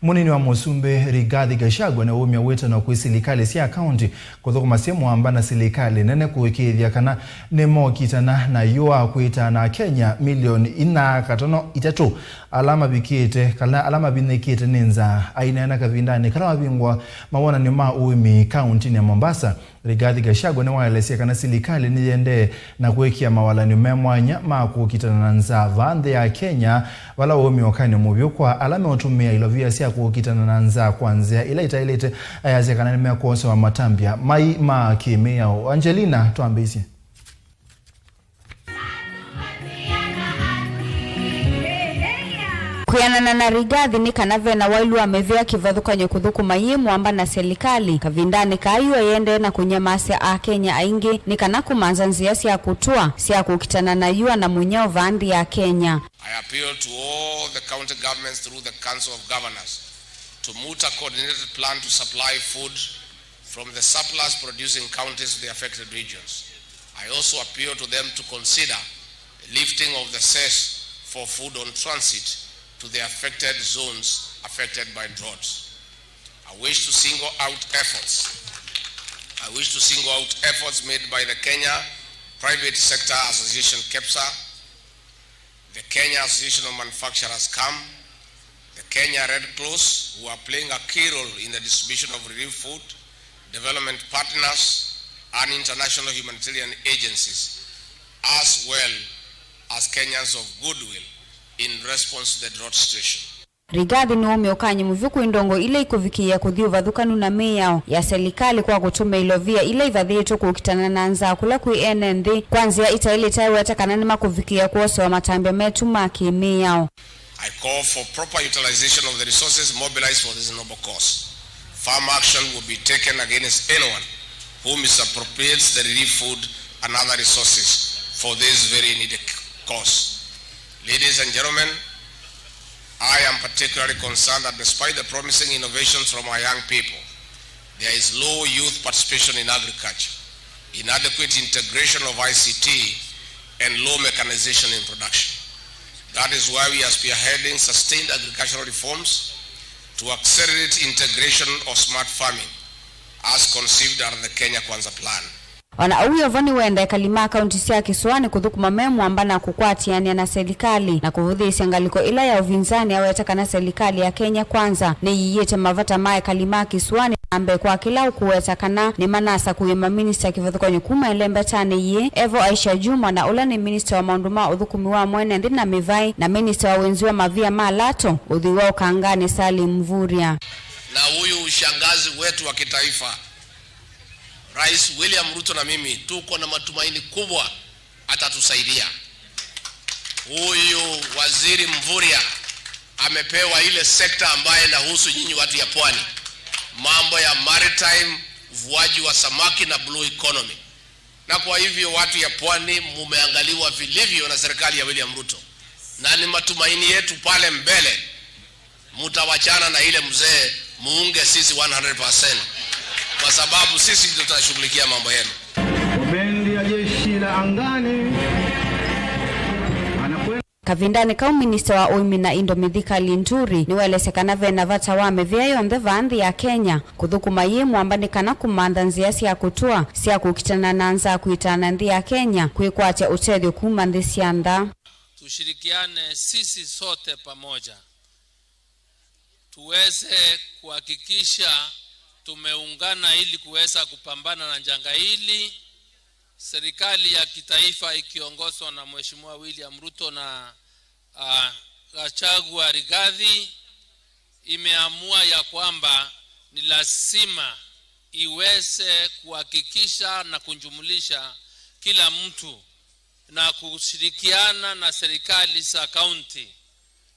Munini wa Musumbe Rigathi Gachagua na niwaweta na kuisilikali sia county kuthukuma sehemu ambana silikali nene kuwekithia kana nemo kitana na yua kuita na Kenya milioni 4.3 alama bikite kala alama binikite ninza ainengane kavindani kala mabingwa mawona ni uimi county ya Mombasa. Rigathi Gachagua niwaelezea kana silikali niende na kuwekia mawalani memwanya makukitana na nzava ndhe ya Kenya wala uimi wakani Muvia kwa alama utumia ilovia sia kukitana na nza kwanzia ila itailete ayaze kana nimea kuonsa wa matambia mai makime yao. Angelina tuambisi. Kuyanana na Rigathi ni kanave na wailu wa mevea kivadhuka'nyo kuthukuma amba na silikali kavindani kayu yende na kunyamasi a Kenya aingi ni kana kumanza nzia sia kutua sia kukitana na yua na munyao vandi ya Kenya. I appeal to all the county governments through the Council of Governors to moot a coordinated plan to supply food from the surplus producing counties to the affected regions. I also appeal to them to consider lifting of the cess for food on transit to the affected zones affected by droughts. I wish to single out efforts made by the Kenya Private Sector Association KEPSA, the Kenya Association of Manufacturers KAM, the Kenya Red Cross, who are playing a key role in the distribution of relief food, development partners, and international humanitarian agencies, as well as Kenyans of goodwill in response to the drought situation. Rigathi ni umiokanyi muvuku indongo ile ikuvikia kuthiu vathukanu na meyao ya silikali kwa kutume ilovia ile ivadhieto kukitana na nza kula kui enenthi kwanzia itaili taiweta kana nima kuvikia kuose wa matambia metu maki meyao. I call for proper utilization of the resources mobilized for this noble cause. Firm action will be taken against anyone who misappropriates the relief food and other resources for this very needed cause. Ladies and gentlemen, I am particularly concerned that despite the promising innovations from our young people, there is low youth participation in agriculture, inadequate integration of ICT, and low mechanization in production. That is why we are spearheading sustained agricultural reforms to accelerate integration of smart farming, as conceived under the Kenya Kwanza Plan. Wana uyo vani wenda kalima kaunti sia kisuani kuthukuma memu ambana kukwatiania na silikali na kuvuthi isiangaliko ila ya uvinzani awetaka na silikali ya Kenya Kwanza ni yiyete mavata mae kalima kisuani ambe kwa kila ukuwetakana ni manasa kuye maminsta kivadhuka'nyo kuma ilembeta ni ye Evo Aisha Jumwa na ula ni minister wa maunduma uthukumi wa mwenendi na Mivae na minister wa wenzi wa mavia lato uthui wa ukangani Salim Mvurya. Na huyu ushangazi wetu wa kitaifa Rais William Ruto na mimi tuko na matumaini kubwa atatusaidia. Huyu waziri Mvurya amepewa ile sekta ambaye inahusu nyinyi watu ya pwani, mambo ya maritime, uvuaji wa samaki na blue economy. Na kwa hivyo watu ya pwani mumeangaliwa vilivyo na serikali ya William Ruto, na ni matumaini yetu pale mbele mutawachana na ile mzee, muunge sisi 100%. Kwa sababu sisi ndio tutashughulikia mambo yenu. Bendi ya jeshi la angani kavindani kau minister wa uimi na indomithika linturi niwelesekana vena vata wa mevea yonthe vandhi ya Kenya kuthukuma ambani kana kumandha nzia sia kutua sia kukitana na nza kuitana nthi ya Kenya kuikwatia utethio kuma nthi sia ntha. Tushirikiane sisi sote pamoja tuweze kuhakikisha tumeungana ili kuweza kupambana na janga hili. Serikali ya kitaifa ikiongozwa na Mheshimiwa William Ruto na Gachagua Rigathi imeamua ya kwamba ni lazima iweze kuhakikisha na kunjumulisha kila mtu na kushirikiana na serikali za kaunti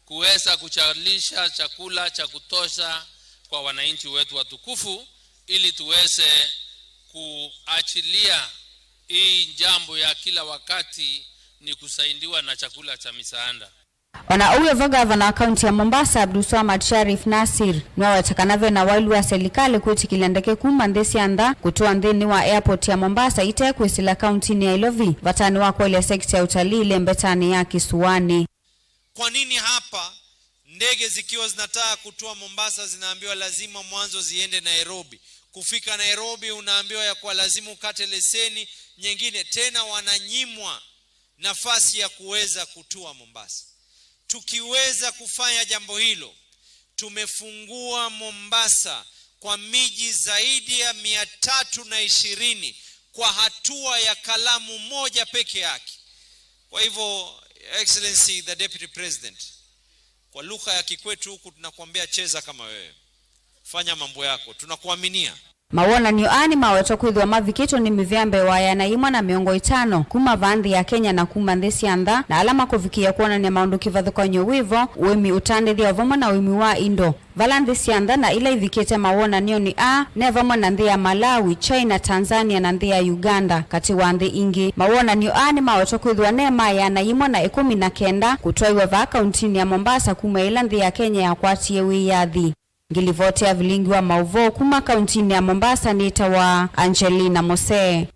kuweza kuchalisha chakula cha kutosha kwa wananchi wetu watukufu ili tuweze kuachilia hii jambo ya kila wakati ni kusaidiwa na chakula cha misaada. Wana uwe gavana wa kaunti ya Mombasa Abdulswamad Sharif Nasir nwa watakanave na wailu wa silikali kuti kilendeke kuma ndesi anda kutua ndeni wa airport ya Mombasa itekwe sila kaunti ni Ilovi vatani wako ile sekta ya utalii ilembeta ya kisuani. Kwa nini hapa Ndege zikiwa zinataka kutua Mombasa zinaambiwa lazima mwanzo ziende Nairobi. Kufika Nairobi unaambiwa ya kwa lazima ukate leseni nyingine, tena wananyimwa nafasi ya kuweza kutua Mombasa. Tukiweza kufanya jambo hilo, tumefungua Mombasa kwa miji zaidi ya 320 kwa hatua ya kalamu moja peke yake. Kwa hivyo, Excellency the Deputy President, kwa lugha ya kikwetu huku tunakuambia cheza kama wewe. Fanya mambo yako, tunakuaminia. Mawona niyo ani maweta kwithwa mavikito ni mivyambe waya na imwa na miongo 5 kuma vandhi ya Kenya na kuma nthisi andha na alama kufikia kuona ni maundu kivathukany'o wivo wimi utandithia vomo na wimi wa indo vala nthisi andha na ila ivikite mawona niyo ni nevamo na nthi ya Malawi, China, Tanzania na nthi ya Uganda kati wa nthi ingi. Mawona niyo ani maweta kwithwa nema ya na imwa na 19 kutwaiwa va kauntini ya Mombasa kuma ila nthi ya Kenya ya kwatie wiyathi. Ngilivotea vilingi wa mauvo kuma kauntini ya Mombasa, nita wa Angelina Mose.